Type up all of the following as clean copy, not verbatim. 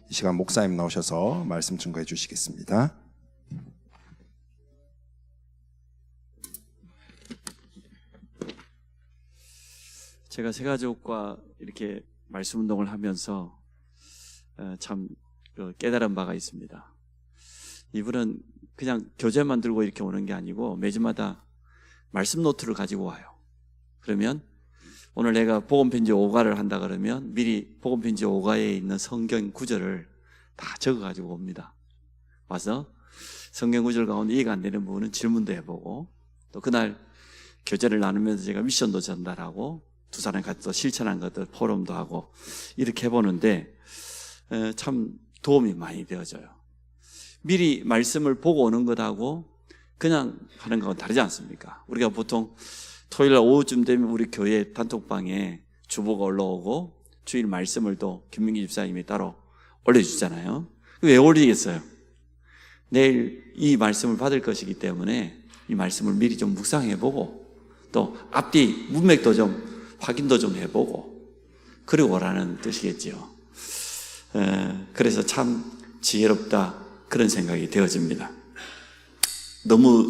이 시간 목사님 나오셔서 말씀 증거해 주시겠습니다. 제가 새가족과 이렇게 말씀 운동을 하면서 참 깨달은 바가 있습니다. 이분은 그냥 교재만 들고 이렇게 오는 게 아니고 매주마다 말씀 노트를 가지고 와요. 그러면 오늘 내가 복음편지 5가를 한다 그러면 미리 복음편지 5가에 있는 성경 구절을 다 적어가지고 옵니다. 와서 성경 구절 가운데 이해가 안 되는 부분은 질문도 해보고, 또 그날 교제를 나누면서 제가 미션도 전달하고 두 사람이 같이 또 실천한 것들 포럼도 하고 이렇게 해보는데 참 도움이 많이 되어져요. 미리 말씀을 보고 오는 것하고 그냥 하는 것은 다르지 않습니까? 우리가 보통 토요일 날 오후쯤 되면 우리 교회 단톡방에 주보가 올라오고 주일 말씀을 또 김민기 집사님이 따로 올려주잖아요. 왜 올리겠어요? 내일 이 말씀을 받을 것이기 때문에 이 말씀을 미리 좀 묵상해보고 또 앞뒤 문맥도 좀 확인도 좀 해보고 그리고 오라는 뜻이겠지요. 그래서 참 지혜롭다 그런 생각이 되어집니다.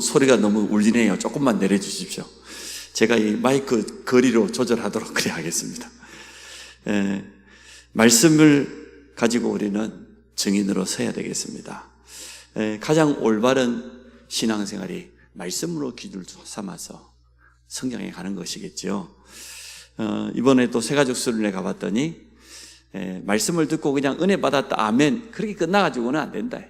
소리가 너무 울리네요. 조금만 내려주십시오. 제가 이 마이크 거리로 조절하도록 그래 하겠습니다. 말씀을 가지고 우리는 증인으로 서야 되겠습니다. 가장 올바른 신앙생활이 말씀으로 기준을 삼아서 성경에 가는 것이겠죠. 이번에 또 새가족 수련회 가봤더니 말씀을 듣고 그냥 은혜 받았다 아멘 그렇게 끝나가지고는 안 된다.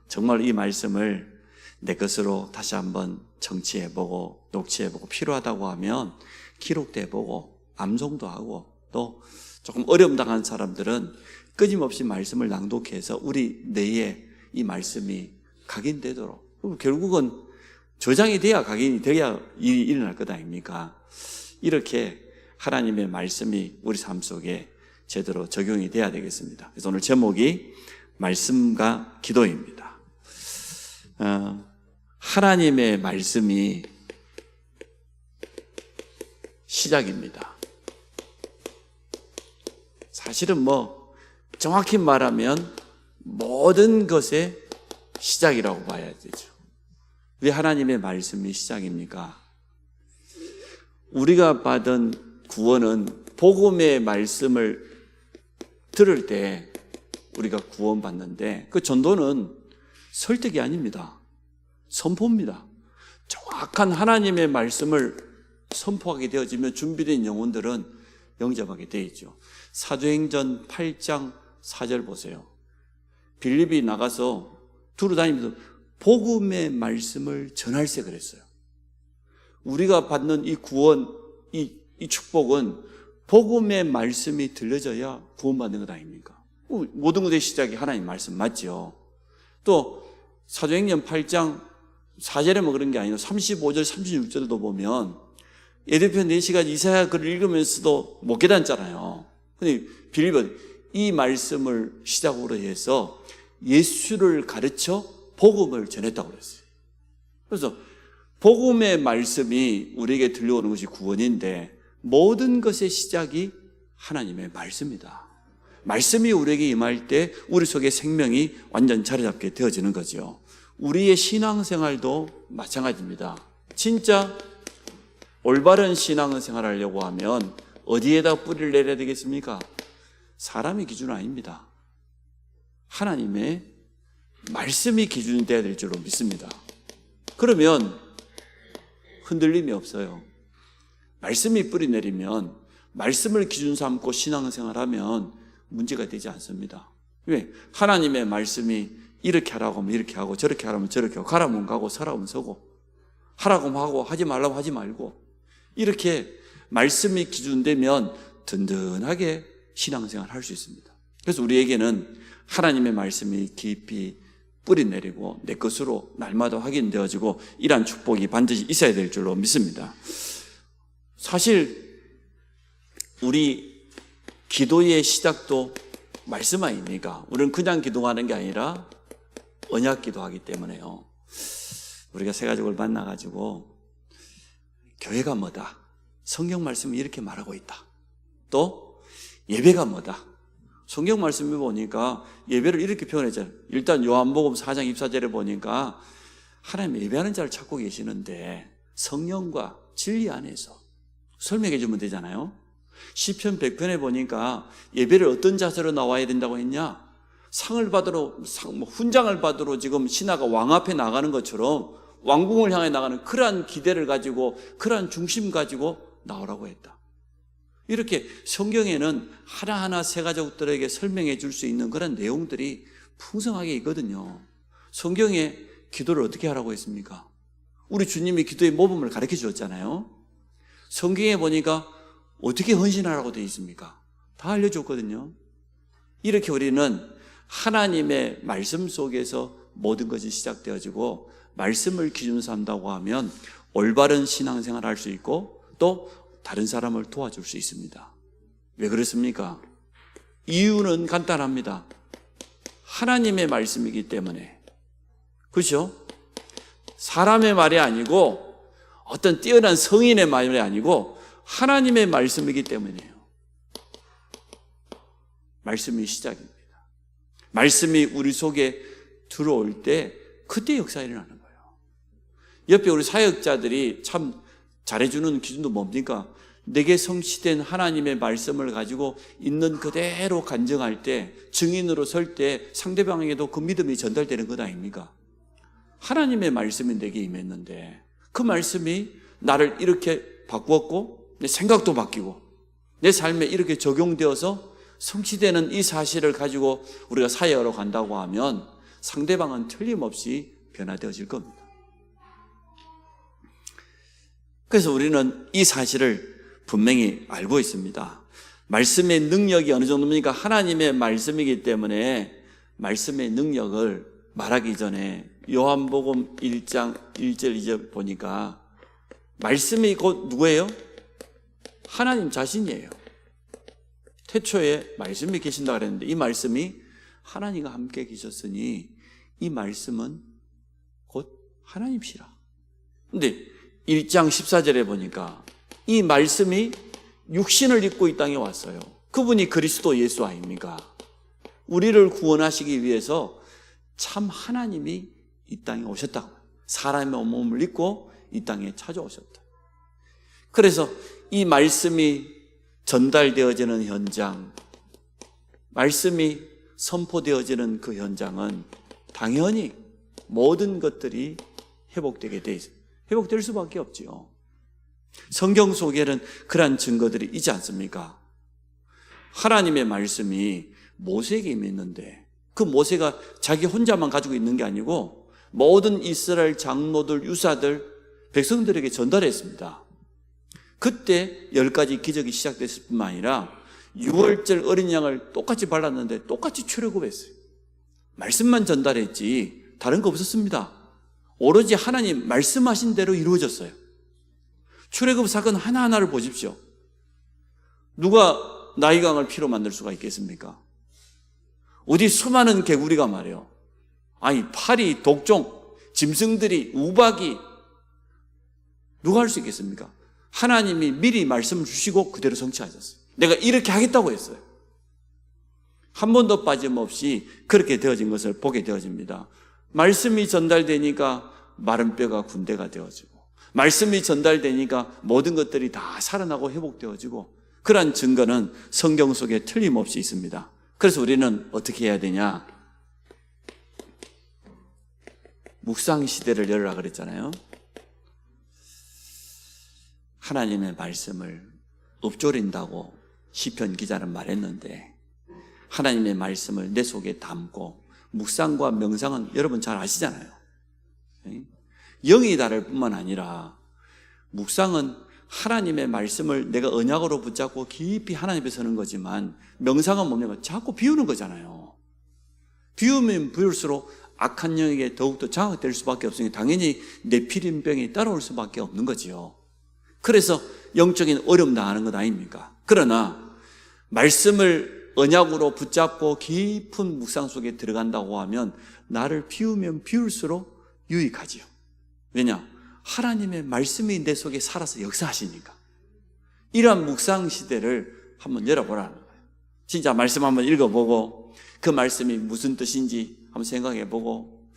정말 이 말씀을 내 것으로 다시 한번 정치해보고 녹취해보고 필요하다고 하면 기록도 해보고 암송도 하고, 또 조금 어려움 당한 사람들은 끊임없이 말씀을 낭독해서 우리 뇌에 이 말씀이 각인되도록, 결국은 저장이 돼야 각인이 돼야 일이 일어날 것 아닙니까? 이렇게 하나님의 말씀이 우리 삶 속에 제대로 적용이 돼야 되겠습니다. 그래서 오늘 제목이 말씀과 기도입니다. 하나님의 말씀이 시작입니다. 사실은 정확히 말하면 모든 것의 시작이라고 봐야 되죠. 왜 하나님의 말씀이 시작입니까? 우리가 받은 구원은 복음의 말씀을 들을 때 우리가 구원받는데, 그 전도는 설득이 아닙니다. 선포입니다. 정확한 하나님의 말씀을 선포하게 되어지면 준비된 영혼들은 영접하게 되어 있죠. 사도행전 8장 4절 보세요. 빌립이 나가서 두루 다니면서 복음의 말씀을 전할세 그랬어요. 우리가 받는 이 구원, 이 축복은 복음의 말씀이 들려져야 구원받는 것 아닙니까? 모든 것의 시작이 하나님 말씀 맞죠? 또 사도행전 8장 4절에만 그런 게 아니라 35절, 36절도 보면 예대편 4시간 이사야 글을 읽으면서도 못 깨닫잖아요. 근데 빌립은 이 말씀을 시작으로 해서 예수를 가르쳐 복음을 전했다고 그랬어요. 그래서 복음의 말씀이 우리에게 들려오는 것이 구원인데 모든 것의 시작이 하나님의 말씀이다. 말씀이 우리에게 임할 때 우리 속에 생명이 완전 자리 잡게 되어지는 거죠. 우리의 신앙생활도 마찬가지입니다. 진짜 올바른 신앙생활을 하려고 하면 어디에다 뿌리를 내려야 되겠습니까? 사람의 기준은 아닙니다. 하나님의 말씀이 기준이 되어야 될 줄로 믿습니다. 그러면 흔들림이 없어요. 말씀이 뿌리 내리면, 말씀을 기준 삼고 신앙생활하면 문제가 되지 않습니다. 왜? 하나님의 말씀이 이렇게 하라고 하면 이렇게 하고, 저렇게 하라면 저렇게 하고, 가라면 가고 서라면 서고, 하라고 하고 하지 말라고 하지 말고, 이렇게 말씀이 기준되면 든든하게 신앙생활을 할 수 있습니다. 그래서 우리에게는 하나님의 말씀이 깊이 뿌리 내리고 내 것으로 날마다 확인되어지고 이러한 축복이 반드시 있어야 될 줄로 믿습니다. 사실 우리 기도의 시작도 말씀 아닙니까? 우리는 그냥 기도하는 게 아니라 언약 기도하기 때문에요. 우리가 새가족을 만나가지고 교회가 뭐다? 성경 말씀이 이렇게 말하고 있다. 또 예배가 뭐다? 성경 말씀에 보니까 예배를 이렇게 표현했잖아요. 일단 요한복음 4장 24절에 보니까 하나님 예배하는 자를 찾고 계시는데 성령과 진리 안에서 설명해 주면 되잖아요. 시편 100편에 보니까 예배를 어떤 자세로 나와야 된다고 했냐? 상을 받으러, 훈장을 받으러 지금 신하가 왕 앞에 나가는 것처럼 왕궁을 향해 나가는 그러한 기대를 가지고 그러한 중심 가지고 나오라고 했다. 이렇게 성경에는 하나하나 세 가족들에게 설명해 줄 수 있는 그런 내용들이 풍성하게 있거든요. 성경에 기도를 어떻게 하라고 했습니까? 우리 주님이 기도의 모범을 가르쳐 주었잖아요. 성경에 보니까 어떻게 헌신하라고 되어 있습니까? 다 알려줬거든요. 이렇게 우리는 하나님의 말씀 속에서 모든 것이 시작되어지고 말씀을 기준 삼다고 하면 올바른 신앙생활을 할 수 있고 또 다른 사람을 도와줄 수 있습니다. 왜 그렇습니까? 이유는 간단합니다. 하나님의 말씀이기 때문에. 그렇죠? 사람의 말이 아니고 어떤 뛰어난 성인의 말이 아니고 하나님의 말씀이기 때문이에요. 말씀이 시작입니다. 말씀이 우리 속에 들어올 때 그때 역사 일어나는 거예요. 옆에 우리 사역자들이 참 잘해주는 기준도 뭡니까? 내게 성취된 하나님의 말씀을 가지고 있는 그대로 간증할 때, 증인으로 설 때 상대방에게도 그 믿음이 전달되는 것 아닙니까? 하나님의 말씀이 내게 임했는데 그 말씀이 나를 이렇게 바꾸었고 내 생각도 바뀌고 내 삶에 이렇게 적용되어서 성취되는 이 사실을 가지고 우리가 사역하러 간다고 하면 상대방은 틀림없이 변화되어질 겁니다. 그래서 우리는 이 사실을 분명히 알고 있습니다. 말씀의 능력이 어느 정도입니까? 하나님의 말씀이기 때문에 말씀의 능력을 말하기 전에 요한복음 1장 1절 2절 보니까 말씀이 곧 누구예요? 하나님 자신이에요. 태초에 말씀이 계신다 그랬는데 이 말씀이 하나님과 함께 계셨으니 이 말씀은 곧 하나님이시라. 근데 1장 14절에 보니까 이 말씀이 육신을 입고 이 땅에 왔어요. 그분이 그리스도 예수 아닙니까? 우리를 구원하시기 위해서 참 하나님이 이 땅에 오셨다고. 사람의 몸을 입고 이 땅에 찾아오셨다. 그래서 이 말씀이 전달되어지는 현장, 말씀이 선포되어지는 그 현장은 당연히 모든 것들이 회복되게 돼 있어요. 회복될 수밖에 없지요. 성경 속에는 그러한 증거들이 있지 않습니까? 하나님의 말씀이 모세에게 임했는데 그 모세가 자기 혼자만 가지고 있는 게 아니고 모든 이스라엘 장로들, 유사들, 백성들에게 전달했습니다. 그때 10가지 기적이 시작됐을 뿐만 아니라 6월절 어린 양을 똑같이 발랐는데 똑같이 출애굽했어요. 말씀만 전달했지 다른 거 없었습니다. 오로지 하나님 말씀하신 대로 이루어졌어요. 출애굽 사건 하나하나를 보십시오. 누가 나이강을 피로 만들 수가 있겠습니까? 어디 수많은 개구리가 말이에요. 아니 파리, 독종, 짐승들이, 우박이 누가 할 수 있겠습니까? 하나님이 미리 말씀을 주시고 그대로 성취하셨어요. 내가 이렇게 하겠다고 했어요. 한 번도 빠짐없이 그렇게 되어진 것을 보게 되어집니다. 말씀이 전달되니까 마른 뼈가 군대가 되어지고 말씀이 전달되니까 모든 것들이 다 살아나고 회복되어지고 그러한 증거는 성경 속에 틀림없이 있습니다. 그래서 우리는 어떻게 해야 되냐? 묵상 시대를 열으라 그랬잖아요. 하나님의 말씀을 읊조린다고 시편 기자는 말했는데 하나님의 말씀을 내 속에 담고 묵상과 명상은 여러분 잘 아시잖아요. 영이 다를 뿐만 아니라 묵상은 하나님의 말씀을 내가 언약으로 붙잡고 깊이 하나님 앞에 서는 거지만 명상은 뭡니까? 자꾸 비우는 거잖아요. 비우면 비울수록 악한 영에게 더욱더 장악될 수밖에 없으니 당연히 네피림병이 따라올 수밖에 없는 거지요. 그래서 영적인 어려움 당하는 것 아닙니까? 그러나 말씀을 언약으로 붙잡고 깊은 묵상 속에 들어간다고 하면 나를 비우면 비울수록 유익하지요. 왜냐? 하나님의 말씀이 내 속에 살아서 역사하시니까. 이러한 묵상 시대를 한번 열어보라는 거예요. 진짜 말씀 한번 읽어보고 그 말씀이 무슨 뜻인지 한번 생각해보고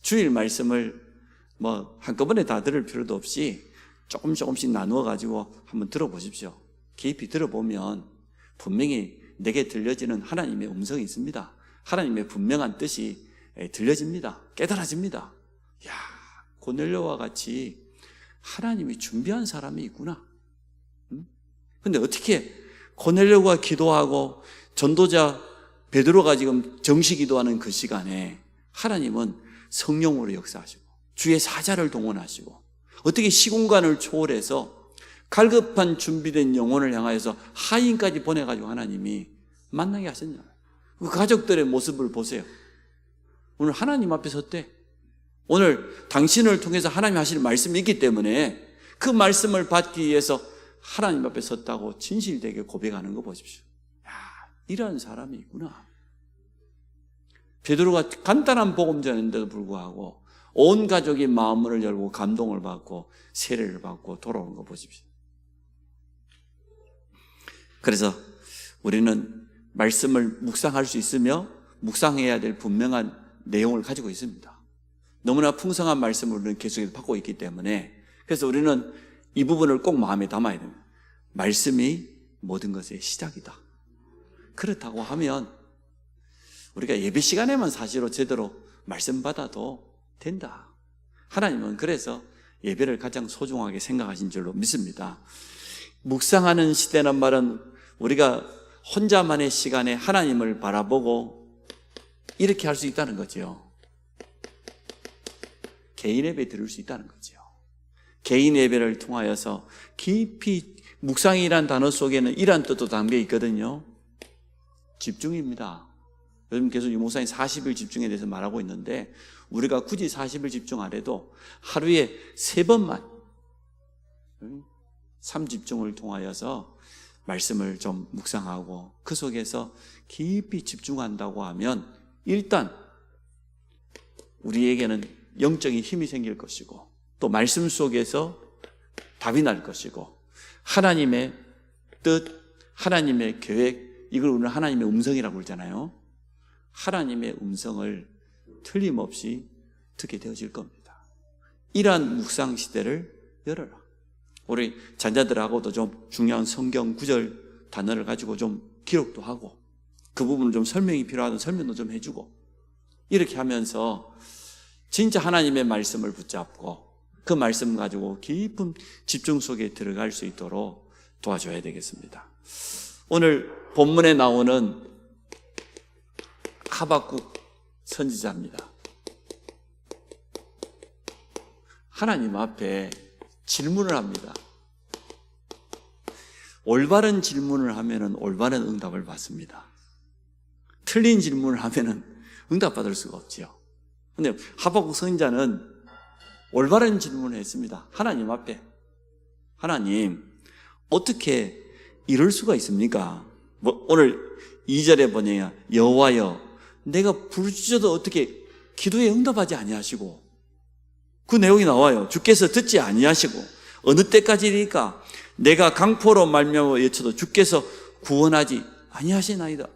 주일 말씀을 뭐 한꺼번에 다 들을 필요도 없이 조금씩 나누어 가지고 한번 들어보십시오. 깊이 들어보면 분명히 내게 들려지는 하나님의 음성이 있습니다. 하나님의 분명한 뜻이 들려집니다. 깨달아집니다. 야, 고넬료와 같이 하나님이 준비한 사람이 있구나. 근데 어떻게 고넬료가 기도하고 전도자 베드로가 지금 정시 기도하는 그 시간에 하나님은 성령으로 역사하시고 주의 사자를 동원하시고 어떻게 시공간을 초월해서 갈급한 준비된 영혼을 향하여서 하인까지 보내가지고 하나님이 만나게 하셨냐. 그 가족들의 모습을 보세요. 오늘 하나님 앞에 섰대. 오늘 당신을 통해서 하나님이 하시는 말씀이 있기 때문에 그 말씀을 받기 위해서 하나님 앞에 섰다고 진실되게 고백하는 거 보십시오. 야, 이런 사람이 있구나. 베드로가 간단한 복음 전인데도 불구하고 온 가족이 마음을 열고 감동을 받고 세례를 받고 돌아오는 거 보십시오. 그래서 우리는 말씀을 묵상할 수 있으며 묵상해야 될 분명한 내용을 가지고 있습니다. 너무나 풍성한 말씀을 우리는 계속해서 받고 있기 때문에 그래서 우리는 이 부분을 꼭 마음에 담아야 됩니다. 말씀이 모든 것의 시작이다. 그렇다고 하면 우리가 예배 시간에만 사실로 제대로 말씀 받아도 된다. 하나님은 그래서 예배를 가장 소중하게 생각하신 줄로 믿습니다. 묵상하는 시대란 말은 우리가 혼자만의 시간에 하나님을 바라보고 이렇게 할 수 있다는 거죠. 개인 예배 드릴 수 있다는 거죠. 개인 예배를 통하여서 깊이 묵상이란 단어 속에는 이런 뜻도 담겨 있거든요. 집중입니다. 요즘 계속 유 목사님 40일 집중에 대해서 말하고 있는데 우리가 굳이 40일 집중 안 해도 하루에 3번만 3집중을 통하여서 말씀을 좀 묵상하고 그 속에서 깊이 집중한다고 하면 일단 우리에게는 영적인 힘이 생길 것이고 또 말씀 속에서 답이 날 것이고 하나님의 뜻, 하나님의 계획, 이걸 우리는 하나님의 음성이라고 그러잖아요. 하나님의 음성을 틀림없이 듣게 되어질 겁니다. 이러한 묵상 시대를 열어라. 우리 자녀들하고도 좀 중요한 성경 구절 단어를 가지고 좀 기록도 하고 그 부분을 좀 설명이 필요하던 설명도 좀 해주고 이렇게 하면서 진짜 하나님의 말씀을 붙잡고 그 말씀 가지고 깊은 집중 속에 들어갈 수 있도록 도와줘야 되겠습니다. 오늘 본문에 나오는 하박국 선지자입니다. 하나님 앞에 질문을 합니다. 올바른 질문을 하면은 올바른 응답을 받습니다. 틀린 질문을 하면은 응답받을 수가 없지요. 근데 하박국 선지자는 올바른 질문을 했습니다. 하나님 앞에. 하나님, 어떻게 이럴 수가 있습니까? 오늘 2절에 보니까 여호와여, 내가 부르짖어도 어떻게 기도에 응답하지 아니하시고 그 내용이 나와요. 주께서 듣지 아니하시고 어느 때까지니까 내가 강포로 말미암아 외쳐도 주께서 구원하지 아니하시나이다.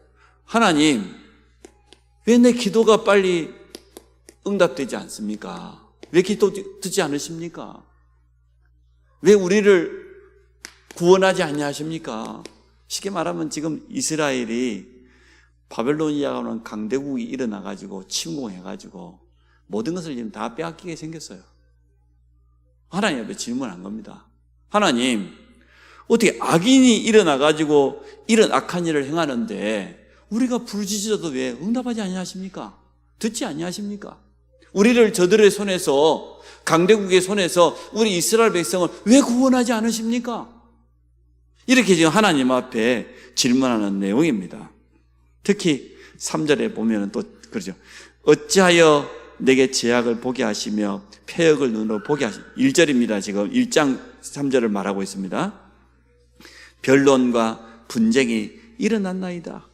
하나님, 왜 내 기도가 빨리 응답되지 않습니까? 왜 기도 듣지 않으십니까? 왜 우리를 구원하지 아니하십니까? 쉽게 말하면 지금 이스라엘이 바벨로니아라는 강대국이 일어나가지고 침공해가지고 모든 것을 지금 다 빼앗기게 생겼어요. 하나님 앞에 질문한 겁니다. 하나님, 어떻게 악인이 일어나가지고 이런 악한 일을 행하는데 우리가 부르짖어도 왜 응답하지 아니하십니까? 듣지 아니하십니까? 우리를 저들의 손에서 강대국의 손에서 우리 이스라엘 백성을 왜 구원하지 않으십니까? 이렇게 지금 하나님 앞에 질문하는 내용입니다. 특히 3절에 보면 또 그러죠. 어찌하여 내게 죄악을 보게 하시며 패역을 눈으로 보게 하시며 1절입니다. 지금 1장 3절을 말하고 있습니다. 변론과 분쟁이 일어났나이다.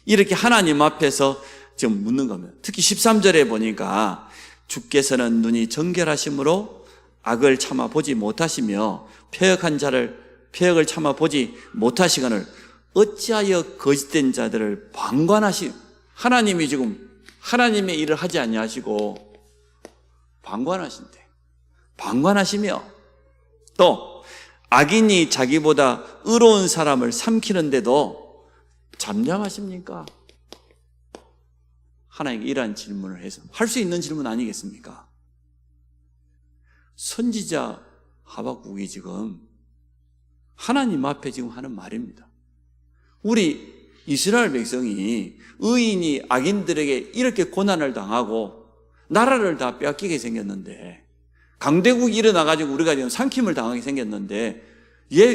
이렇게 하나님 앞에서 지금 묻는 겁니다. 특히 13절에 보니까 주께서는 눈이 정결하심으로 악을 참아 보지 못하시며 패역한 자를 패역을 참아 보지 못하시거늘 어찌하여 거짓된 자들을 하나님이 지금 하나님의 일을 하지 아니하시고 방관하신대. 방관하시며 또 악인이 자기보다 의로운 사람을 삼키는데도 잠잠하십니까? 하나님께 이러한 질문을 해서 할 수 있는 질문 아니겠습니까? 선지자 하박국이 지금 하나님 앞에 지금 하는 말입니다. 우리 이스라엘 백성이 의인이 악인들에게 이렇게 고난을 당하고 나라를 다 빼앗기게 생겼는데, 강대국이 일어나가지고 우리가 지금 삼킴을 당하게 생겼는데,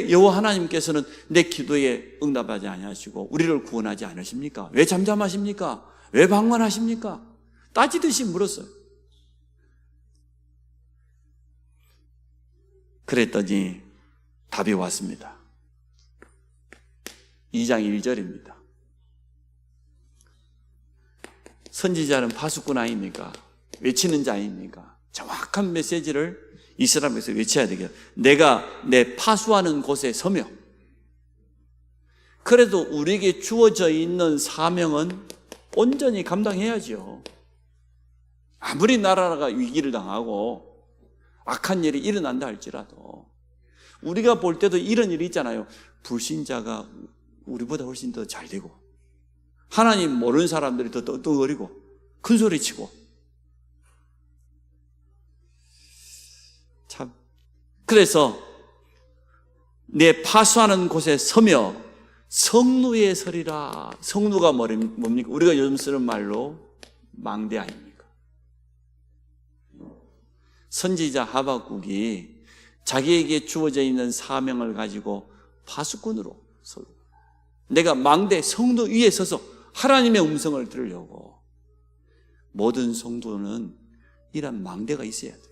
여호와 하나님께서는 내 기도에 응답하지 아니하시고 우리를 구원하지 않으십니까? 왜 잠잠하십니까? 왜 방관하십니까? 따지듯이 물었어요. 그랬더니 답이 왔습니다. 2장 1절입니다. 선지자는 파수꾼 아닙니까? 외치는 자 아닙니까? 정확한 메시지를 이스라엘에서 외쳐야 되겠다. 내가 내 파수하는 곳에 서며, 그래도 우리에게 주어져 있는 사명은 온전히 감당해야죠. 아무리 나라가 위기를 당하고 악한 일이 일어난다 할지라도 우리가 볼 때도 이런 일이 있잖아요. 불신자가 우리보다 훨씬 더 잘 되고, 하나님 모르는 사람들이 더 떵떵거리고 큰 소리 치고. 참, 그래서 내 파수하는 곳에 서며 성루에 서리라. 성루가 뭡니까? 우리가 요즘 쓰는 말로 망대 아닙니까? 선지자 하박국이 자기에게 주어져 있는 사명을 가지고 파수꾼으로 내가 망대 성도 위에 서서 하나님의 음성을 들으려고. 모든 성도는 이런 망대가 있어야 돼요.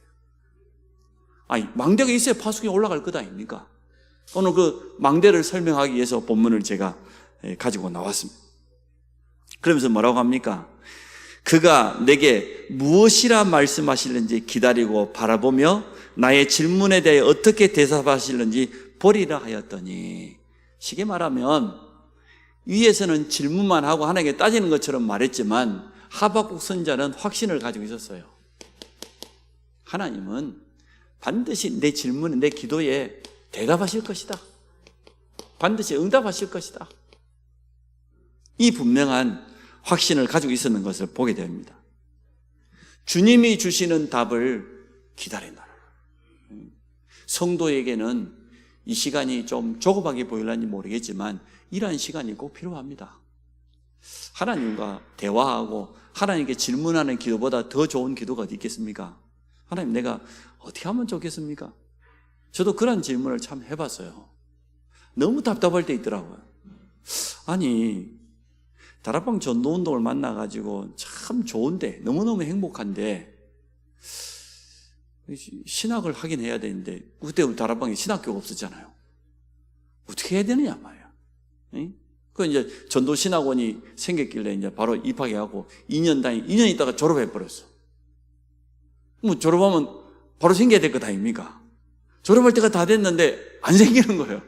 아니, 망대가 있어야 파수꾼이 올라갈 것 아닙니까? 오늘 그 망대를 설명하기 위해서 본문을 제가 가지고 나왔습니다. 그러면서 뭐라고 합니까? 그가 내게 무엇이라 말씀하실는지 기다리고 바라보며 나의 질문에 대해 어떻게 대답하실는지 보리라 하였더니, 쉽게 말하면 위에서는 질문만 하고 하나님께 따지는 것처럼 말했지만 하박국 선자는 확신을 가지고 있었어요. 하나님은 반드시 내 질문에, 내 기도에 대답하실 것이다. 반드시 응답하실 것이다. 이 분명한 확신을 가지고 있었는 것을 보게 됩니다. 주님이 주시는 답을 기다린다. 성도에게는 이 시간이 좀 조급하게 보일는지 모르겠지만 이러한 시간이 꼭 필요합니다. 하나님과 대화하고 하나님께 질문하는 기도보다 더 좋은 기도가 어디 있겠습니까? 하나님, 내가 어떻게 하면 좋겠습니까? 저도 그런 질문을 참 해봤어요. 너무 답답할 때 있더라고요. 아니, 다락방 전도운동을 만나가지고 참 좋은데, 너무너무 행복한데 신학을 하긴 해야 되는데, 그때 우리 다락방에 신학교가 없었잖아요. 어떻게 해야 되느냐 말이야. 그 이제 전도신학원이 생겼길래 이제 바로 입학해하고 2년 있다가 졸업해버렸어. 뭐 졸업하면 바로 생겨야 될 것 아닙니까? 졸업할 때가 다 됐는데 안 생기는 거예요.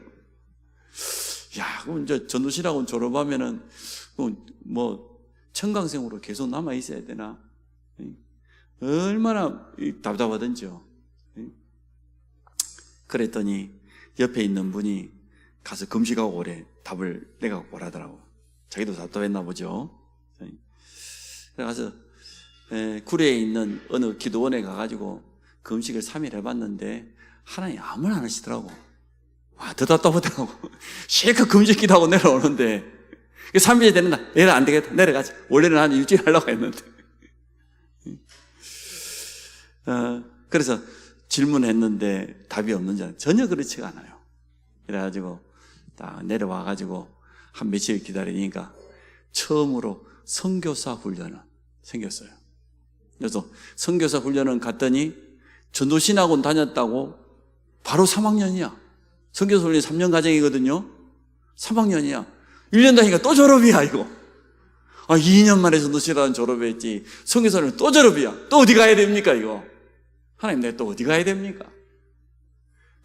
야, 그럼 이제 전도신학원 졸업하면은 뭐 청강생으로 계속 남아 있어야 되나? 얼마나 답답하던지요. 그랬더니 옆에 있는 분이 가서 금식하고 오래 답을 내가 오라더라고. 자기도 답답했나 보죠. 그래서 구례에 있는 어느 기도원에 가가지고 금식을 3일 해봤는데 하나님 아무나 안 하시더라고. 와, 더 답답하더라고. 실컷 금식기도 하고 내려오는데 3일이 되는 날, 내일 안 되겠다, 내려가자. 원래는 한 일주일 하려고 했는데. 그래서 질문했는데 답이 없는 줄 알아요. 전혀 그렇지가 않아요. 그래가지고 딱 내려와가지고 한 며칠 기다리니까 처음으로 선교사 훈련은 생겼어요. 그래서 선교사 훈련은 갔더니 전도신학원 다녔다고 바로 3학년이야. 선교사 훈련 3년 과정이거든요. 3학년이야. 1년 다니니까 또 졸업이야, 이거. 2년 만에 전도신학원 졸업했지. 선교사 훈련 또 졸업이야. 또 어디 가야 됩니까, 이거? 하나님, 내가 또 어디 가야 됩니까?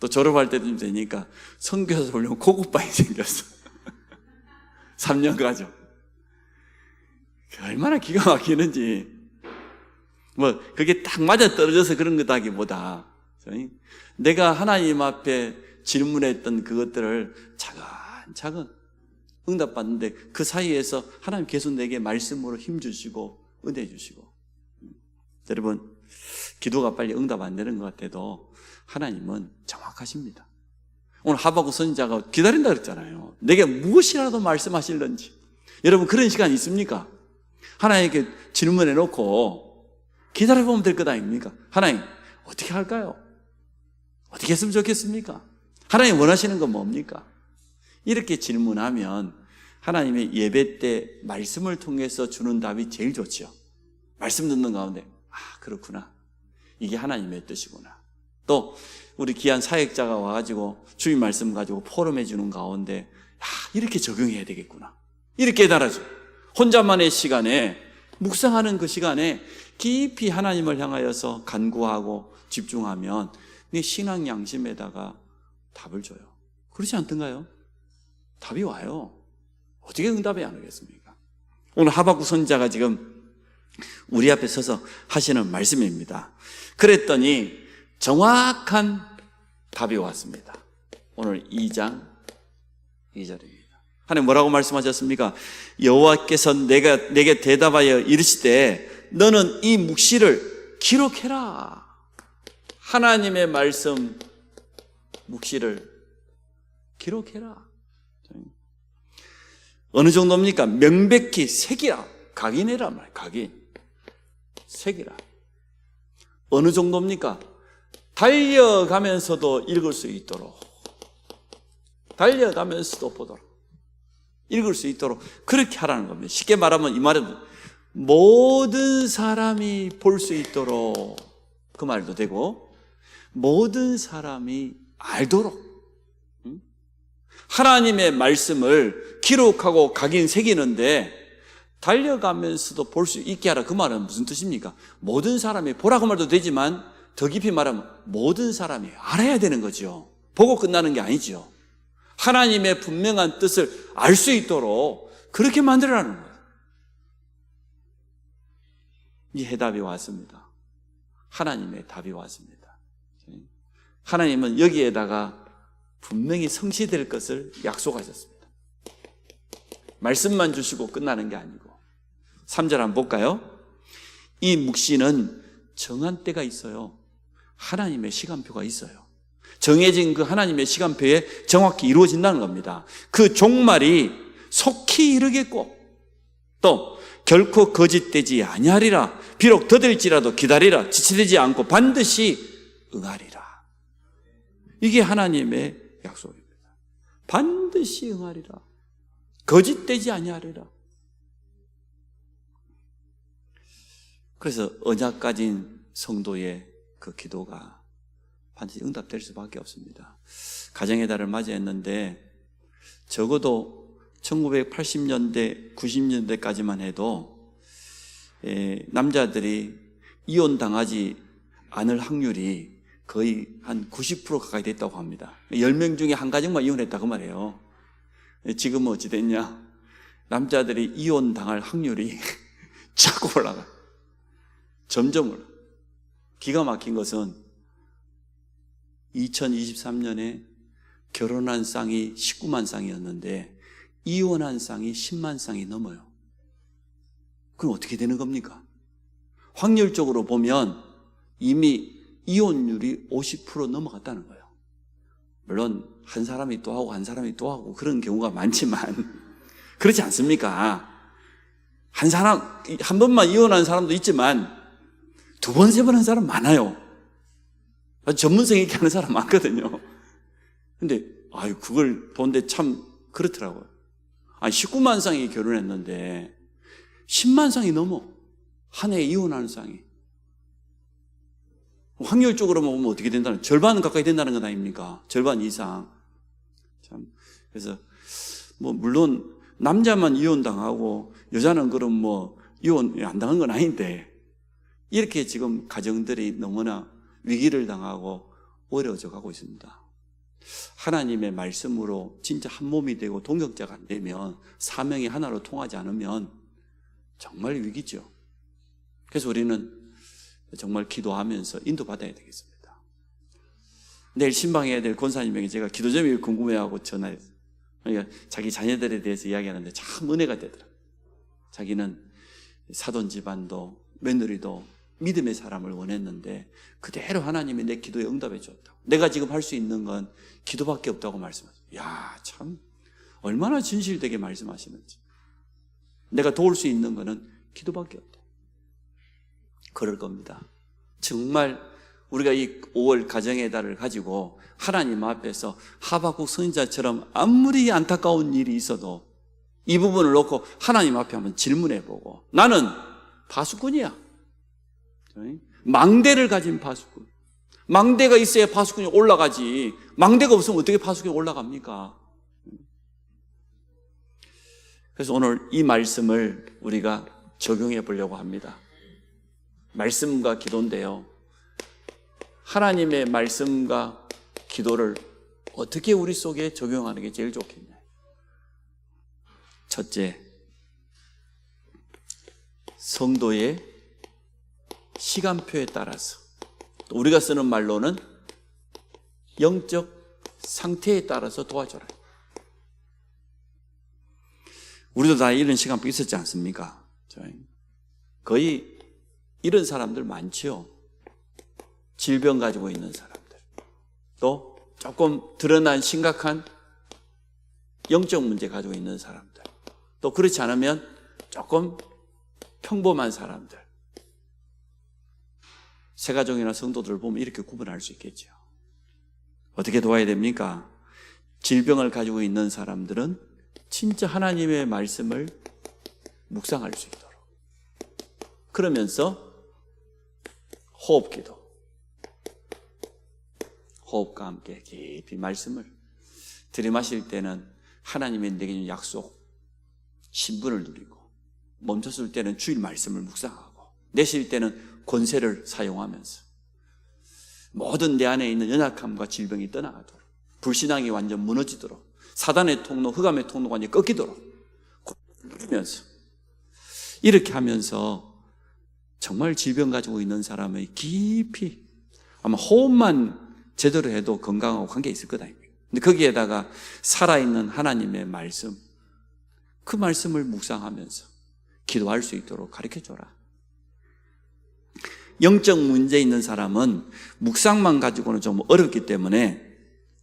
또 졸업할 때쯤 되니까 선교사 훈련 고급반이 생겼어. 3년 가죠. 얼마나 기가 막히는지. 뭐 그게 딱 맞아 떨어져서 그런 거다기보다 내가 하나님 앞에 질문했던 그것들을 차근차근 응답받는데 그 사이에서 하나님 계속 내게 말씀으로 힘주시고 은혜 주시고. 여러분, 기도가 빨리 응답 안 되는 것 같아도 하나님은 정확하십니다. 오늘 하박국 선지자가 기다린다 그랬잖아요. 내게 무엇이라도 말씀하실런지. 여러분, 그런 시간 있습니까? 하나님께 질문해 놓고 기다려보면 될 것 아닙니까? 하나님, 어떻게 할까요? 어떻게 했으면 좋겠습니까? 하나님 원하시는 건 뭡니까? 이렇게 질문하면 하나님의 예배 때 말씀을 통해서 주는 답이 제일 좋죠. 말씀 듣는 가운데 그렇구나. 이게 하나님의 뜻이구나. 또 우리 귀한 사역자가 와가지고 주님 말씀 가지고 포럼해 주는 가운데 이렇게 적용해야 되겠구나. 이렇게 깨달아줘. 혼자만의 시간에 묵상하는 그 시간에 깊이 하나님을 향하여서 간구하고 집중하면 네 신앙 양심에다가 답을 줘요. 그렇지 않던가요? 답이 와요. 어떻게 응답이 안 오겠습니까? 오늘 하박국 선지자가 지금 우리 앞에 서서 하시는 말씀입니다. 그랬더니 정확한 답이 왔습니다. 오늘 2장 2절입니다. 하나님 뭐라고 말씀하셨습니까? 여호와께서 내게 대답하여 이르시되 너는 이 묵시를 기록해라. 하나님의 말씀 묵시를 기록해라. 어느 정도입니까? 명백히 새기라. 각인해라 말이에요. 각인. 새기라. 어느 정도입니까? 달려가면서도 읽을 수 있도록. 달려가면서도 보도록. 읽을 수 있도록 그렇게 하라는 겁니다. 쉽게 말하면 이 말은 모든 사람이 볼 수 있도록 그 말도 되고 모든 사람이 알도록 하나님의 말씀을 기록하고 각인 새기는데 달려가면서도 볼 수 있게 하라. 그 말은 무슨 뜻입니까? 모든 사람이 보라고 말도 되지만 더 깊이 말하면 모든 사람이 알아야 되는 거죠. 보고 끝나는 게 아니죠. 하나님의 분명한 뜻을 알 수 있도록 그렇게 만들어라는 거예요. 이 해답이 왔습니다. 하나님의 답이 왔습니다. 하나님은 여기에다가 분명히 성취될 것을 약속하셨습니다. 말씀만 주시고 끝나는 게 아니고 3절 한번 볼까요? 이 묵시는 정한 때가 있어요. 하나님의 시간표가 있어요. 정해진 그 하나님의 시간표에 정확히 이루어진다는 겁니다. 그 종말이 속히 이르겠고 또 결코 거짓되지 아니하리라. 비록 더딜지라도 기다리라. 지체되지 않고 반드시 응하리라. 이게 하나님의 약속입니다. 반드시 응하리라. 거짓되지 아니하리라. 그래서 언약 가진 성도의 그 기도가 반드시 응답될 수밖에 없습니다. 가정의 달을 맞이했는데 적어도 1980년대, 90년대까지만 해도 남자들이 이혼당하지 않을 확률이 거의 한 90% 가까이 됐다고 합니다. 10명 중에 한 가정만 이혼했다 그 말이에요. 지금은 어찌 됐냐? 남자들이 이혼당할 확률이 자꾸 올라가. 점점 올라가. 기가 막힌 것은 2023년에 결혼한 쌍이 19만 쌍이었는데 이혼한 쌍이 10만 쌍이 넘어요. 그럼 어떻게 되는 겁니까? 확률적으로 보면 이미 이혼율이 50% 넘어갔다는 거예요. 물론 한 사람이 또 하고 한 사람이 또 하고 그런 경우가 많지만 그렇지 않습니까? 한 번만 이혼한 사람도 있지만 두 번, 세 번 한 사람 많아요. 전문성 있게 하는 사람 많거든요. 근데 그걸 보는데 참 그렇더라고요. 19만 쌍이 결혼했는데 10만 쌍이 넘어. 한 해에 이혼하는 쌍이. 확률적으로 보면 어떻게 된다는, 절반 가까이 된다는 것 아닙니까? 절반 이상. 참. 그래서, 물론, 남자만 이혼당하고, 여자는 그럼 이혼 안 당한 건 아닌데, 이렇게 지금 가정들이 너무나 위기를 당하고 어려워져 가고 있습니다. 하나님의 말씀으로 진짜 한 몸이 되고 동역자가 안 되면, 사명이 하나로 통하지 않으면 정말 위기죠. 그래서 우리는 정말 기도하면서 인도받아야 되겠습니다. 내일 신방해야 될 권사님에게 제가 기도 제목이 궁금해하고 전화했어요. 그러니까 자기 자녀들에 대해서 이야기하는데 참 은혜가 되더라고요. 자기는 사돈 집안도 며느리도 믿음의 사람을 원했는데 그대로 하나님이 내 기도에 응답해 줬다고. 내가 지금 할 수 있는 건 기도밖에 없다고 말씀하셨어요. 야, 참 얼마나 진실되게 말씀하시는지. 내가 도울 수 있는 거는 기도밖에 없다. 그럴 겁니다. 정말 우리가 이 5월 가정의 달을 가지고 하나님 앞에서 하박국 선지자처럼 아무리 안타까운 일이 있어도 이 부분을 놓고 하나님 앞에 한번 질문해보고, 나는 파수꾼이야. 망대를 가진 파수꾼. 망대가 있어야 파수꾼이 올라가지. 망대가 없으면 어떻게 파수꾼이 올라갑니까? 그래서 오늘 이 말씀을 우리가 적용해 보려고 합니다. 말씀과 기도인데요, 하나님의 말씀과 기도를 어떻게 우리 속에 적용하는 게 제일 좋겠냐. 첫째, 성도의 시간표에 따라서, 우리가 쓰는 말로는 영적 상태에 따라서 도와줘라. 우리도 다 이런 시간표 있었지 않습니까? 거의 이런 사람들 많죠. 질병 가지고 있는 사람들, 또 조금 드러난 심각한 영적 문제 가지고 있는 사람들, 또 그렇지 않으면 조금 평범한 사람들. 새가족이나 성도들을 보면 이렇게 구분할 수 있겠죠. 어떻게 도와야 됩니까? 질병을 가지고 있는 사람들은 진짜 하나님의 말씀을 묵상할 수 있도록, 그러면서 호흡기도, 호흡과 함께 깊이 말씀을 들이마실 때는 하나님의 내게 준 약속, 신분을 누리고, 멈췄을 때는 주일 말씀을 묵상하고, 내쉴 때는 권세를 사용하면서 모든 내 안에 있는 연약함과 질병이 떠나가도록, 불신앙이 완전 무너지도록, 사단의 통로, 흑암의 통로가 완전히 꺾이도록 누리면서, 이렇게 하면서 정말 질병 가지고 있는 사람의 깊이, 아마 호흡만 제대로 해도 건강하고 관계 있을 거다. 근데 거기에다가 살아있는 하나님의 말씀, 그 말씀을 묵상하면서 기도할 수 있도록 가르쳐줘라. 영적 문제 있는 사람은 묵상만 가지고는 좀 어렵기 때문에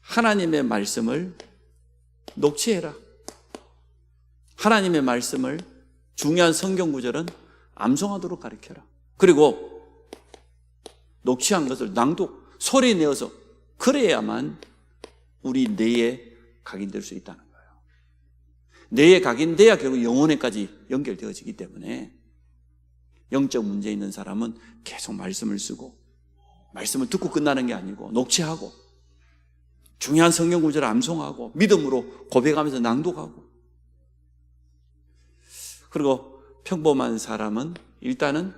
하나님의 말씀을 녹취해라. 하나님의 말씀을, 중요한 성경 구절은 암송하도록 가르쳐라. 그리고 녹취한 것을 낭독, 소리 내어서, 그래야만 우리 뇌에 각인될 수 있다는 거예요. 뇌에 각인돼야 결국 영혼에까지 연결되어지기 때문에 영적 문제 있는 사람은 계속 말씀을 쓰고, 말씀을 듣고 끝나는 게 아니고 녹취하고, 중요한 성경 구절을 암송하고, 믿음으로 고백하면서 낭독하고. 그리고 평범한 사람은 일단은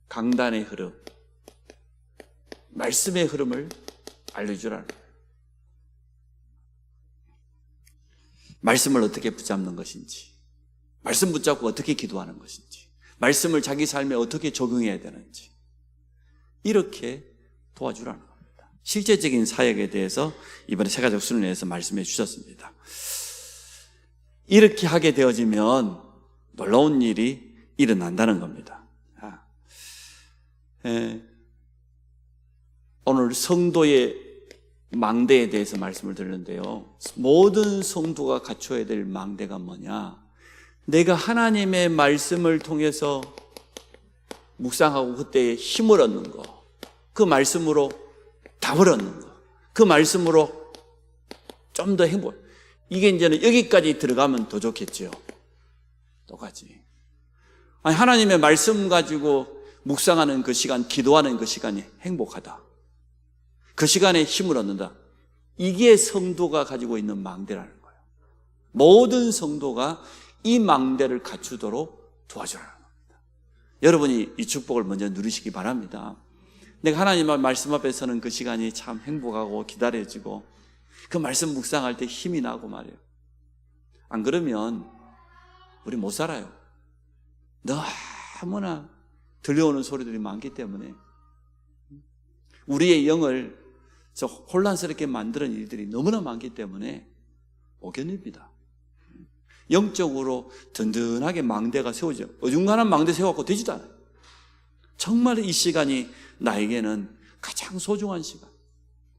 강단의 흐름, 말씀의 흐름을 알려주라는 거예요. 말씀을 어떻게 붙잡는 것인지, 말씀 붙잡고 어떻게 기도하는 것인지, 말씀을 자기 삶에 어떻게 적용해야 되는지, 이렇게 도와주라는 겁니다. 실제적인 사역에 대해서 이번에 새가족 순회에서 말씀해 주셨습니다. 이렇게 하게 되어지면 놀라운 일이 일어난다는 겁니다. 오늘 성도의 망대에 대해서 말씀을 드렸는데요, 모든 성도가 갖춰야 될 망대가 뭐냐? 내가 하나님의 말씀을 통해서 묵상하고 그때 힘을 얻는 거, 그 말씀으로 답을 얻는 거, 그 말씀으로 좀 더 행복, 이게 이제는 여기까지 들어가면 더 좋겠죠. 똑같이. 아니, 하나님의 말씀 가지고 묵상하는 그 시간, 기도하는 그 시간이 행복하다. 그 시간에 힘을 얻는다. 이게 성도가 가지고 있는 망대라는 거예요. 모든 성도가 이 망대를 갖추도록 도와주라는 겁니다. 여러분이 이 축복을 먼저 누리시기 바랍니다. 내가 하나님의 말씀 앞에 서는 그 시간이 참 행복하고 기다려지고 그 말씀 묵상할 때 힘이 나고 말이에요. 안 그러면 우리 못 살아요. 너무나 들려오는 소리들이 많기 때문에 우리의 영을 혼란스럽게 만드는 일들이 너무나 많기 때문에 못 견딥니다. 영적으로 든든하게 망대가 세워져 어중간한 망대 세워갖고 되지도 않아요. 정말 이 시간이 나에게는 가장 소중한 시간,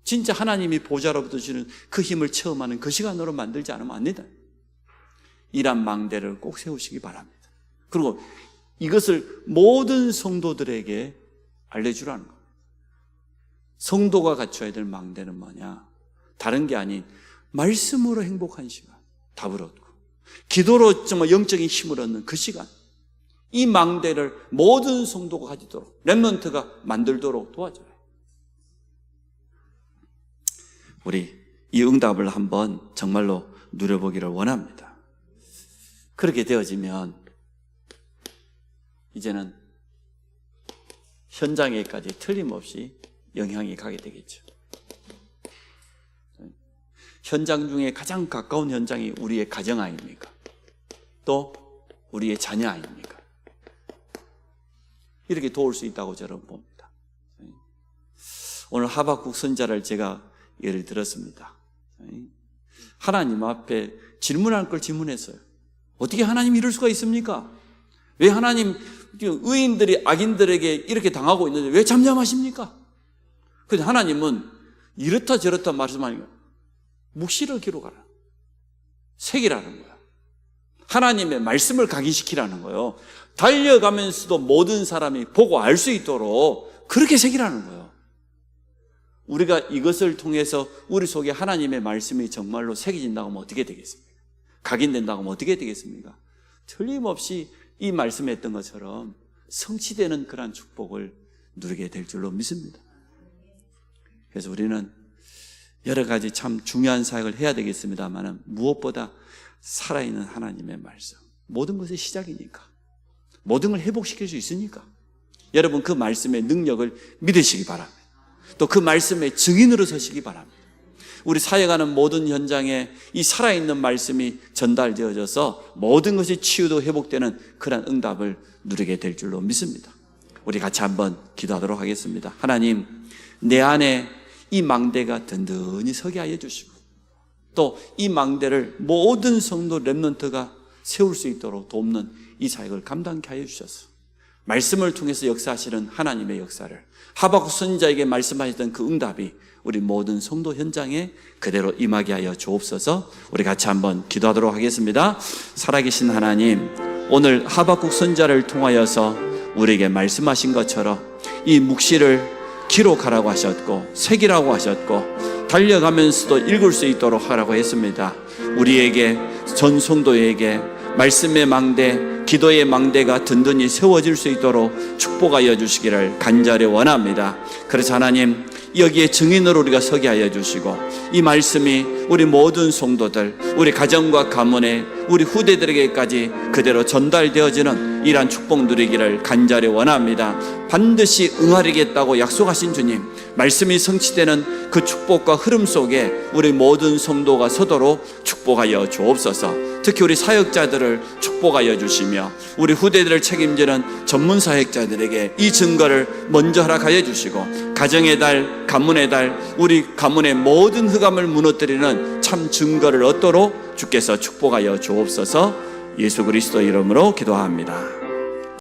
진짜 하나님이 보좌로부터 주는 그 힘을 체험하는 그 시간으로 만들지 않으면 안 된다. 이란 망대를 꼭 세우시기 바랍니다. 그리고 이것을 모든 성도들에게 알려주라는 겁니다. 성도가 갖춰야 될 망대는 뭐냐? 다른 게 아닌 말씀으로 행복한 시간, 답을 얻고 기도로 정말 영적인 힘을 얻는 그 시간, 이 망대를 모든 성도가 가지도록, 렘넌트가 만들도록 도와줘요. 우리 이 응답을 한번 정말로 누려보기를 원합니다. 그렇게 되어지면 이제는 현장에까지 틀림없이 영향이 가게 되겠죠. 현장 중에 가장 가까운 현장이 우리의 가정 아닙니까? 또 우리의 자녀 아닙니까? 이렇게 도울 수 있다고 저는 봅니다. 오늘 하박국 선지자를 제가 예를 들었습니다. 하나님 앞에 질문할 걸 질문했어요. 어떻게 하나님이 이럴 수가 있습니까? 왜 하나님 의인들이 악인들에게 이렇게 당하고 있는데 왜 잠잠하십니까? 그런데 하나님은 이렇다 저렇다 말씀하니까 묵시를 기록하라, 새기라는 거야. 하나님의 말씀을 각인시키라는 거예요. 달려가면서도 모든 사람이 보고 알 수 있도록 그렇게 새기라는 거예요. 우리가 이것을 통해서 우리 속에 하나님의 말씀이 정말로 새겨진다고 하면 어떻게 되겠습니까? 각인된다고 하면 어떻게 되겠습니까? 틀림없이 이 말씀에 했던 것처럼 성취되는 그러한 축복을 누리게 될 줄로 믿습니다. 그래서 우리는 여러 가지 참 중요한 사역을 해야 되겠습니다만 무엇보다 살아있는 하나님의 말씀, 모든 것의 시작이니까, 모든 걸 회복시킬 수 있으니까 여러분 그 말씀의 능력을 믿으시기 바랍니다. 또 그 말씀의 증인으로 서시기 바랍니다. 우리 사역하는 모든 현장에 이 살아있는 말씀이 전달되어져서 모든 것이 치유도 회복되는 그런 응답을 누리게 될 줄로 믿습니다. 우리 같이 한번 기도하도록 하겠습니다. 하나님, 내 안에 이 망대가 든든히 서게 하여 주시고 또 이 망대를 모든 성도 렘넌트가 세울 수 있도록 돕는 이 사역을 감당케 하여 주셔서 말씀을 통해서 역사하시는 하나님의 역사를, 하박국 선지자에게 말씀하셨던 그 응답이 우리 모든 성도 현장에 그대로 임하게 하여 주옵소서. 우리 같이 한번 기도하도록 하겠습니다. 살아계신 하나님, 오늘 하박국 선지자를 통하여서 우리에게 말씀하신 것처럼 이 묵시를 기록하라고 하셨고 새기라고 하셨고 달려가면서도 읽을 수 있도록 하라고 했습니다. 우리에게, 전 성도에게 말씀의 망대, 기도의 망대가 든든히 세워질 수 있도록 축복하여 주시기를 간절히 원합니다. 그래서 하나님, 여기에 증인으로 우리가 서게 하여 주시고 이 말씀이 우리 모든 성도들, 우리 가정과 가문에, 우리 후대들에게까지 그대로 전달되어지는 이러한 축복 누리기를 간절히 원합니다. 반드시 응하리겠다고 약속하신 주님, 말씀이 성취되는 그 축복과 흐름 속에 우리 모든 성도가 서도록 축복하여 주옵소서. 특히 우리 사역자들을 축복하여 주시며 우리 후대들을 책임지는 전문 사역자들에게 이 증거를 먼저 허락하여 주시고 가정의 달, 가문의 달, 우리 가문의 모든 흑암을 무너뜨리는 참 증거를 얻도록 주께서 축복하여 주옵소서. 예수 그리스도 이름으로 기도합니다.